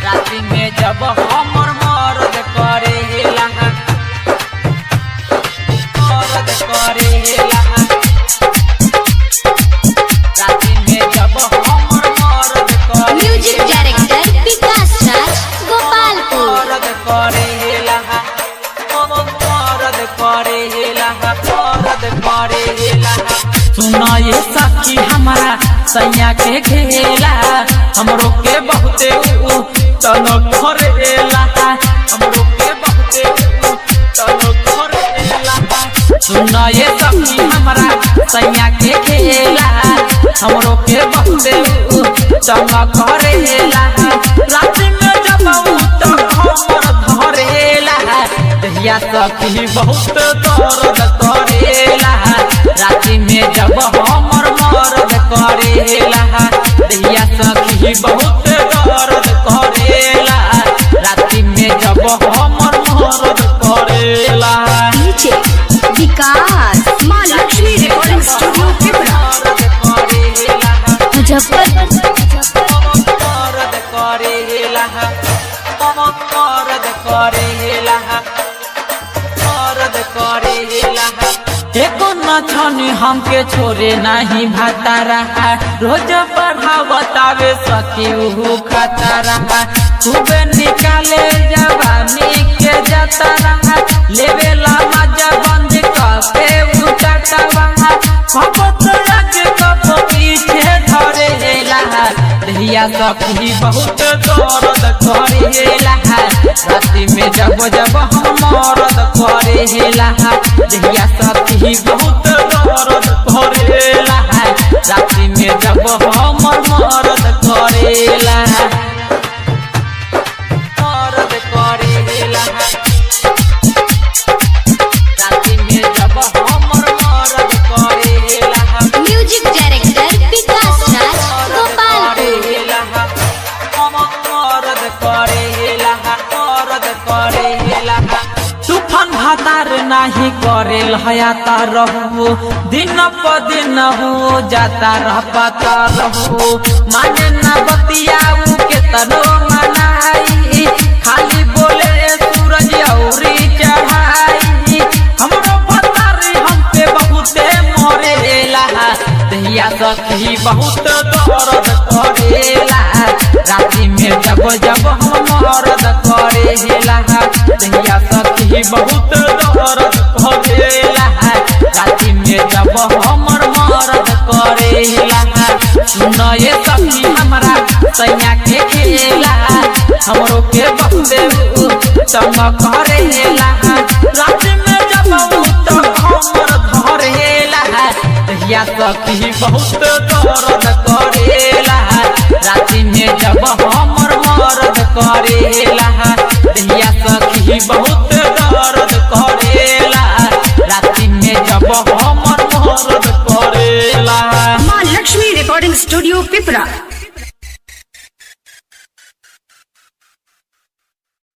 रात्रि में जब हमर मरद करेला रात्रि में जब हमर मरद म्यूजिक डायरेक्टर विकास राज गोपालपुर। मरद करेला सुना ये सखी हमारा सैया के खेला हमरो के बहुते तन करेला हमरो के बहुते तन करेला। सुना ये सखी हमारा सैया के खेला हमरो के बहुते तन करेला। रात में जब तक हमर धरेला दहिया सखी बहुत दर्द करेला। रात्रि में जब हमर मरद करेला दहिया सखी बहुत दर्द करेला। रात्रि में जब हमर मरद करेला डीजे विकास मां लक्ष्मी रिकॉर्डिंग स्टूडियो पिपरा एको न छनी हमके छोरे नहीं भाता रहा रोज पढ़ावतावे सखी उहु खाता रहा खूबे निकाले जवानी के जाता रहा लेवेला मजा बंद करके उठाता वहाँ कपत लगे कप पीछे धरेला दहिया सखी बहुत दर्द करेला। रात्रि में जब जब हम मरद करेला दहिया सखी बहुत दर्द करेला। रात्रि में जब हमर मरद करेला रात्रि में जब हमर मरद करेला म्यूजिक डायरेक्टर विकास राज गोपालपुर। तूफान भातार नहीं करेल हयाता रहू दिन प दिन हो जाता रह पाता रहू माने न बतियाऊ के तनो मनाई खाली बोले सूरज औरी चढ़ाई हमरो भतार हम पे बहुते मरेला दहिया सखी बहुत दर्द करेला। रात्रि में जब जब हम मरद करेला दहिया सखी बहुत दर्द करेला। रात्रि में जब हमर मरद करेला सुना ये सखी हमारा सैया के खेला हमरो के बहुते तंग करेला। रात्रि में जब तक हमर धरेला दहिया सखी बहुत दर्द करेला। रात्रि में जब हमर मरद करेला दहिया सखी बहुत दर्द करेला। रात्रि में जब हमर मरद करेला मां लक्ष्मी रिकॉर्डिंग स्टूडियो पिपरा।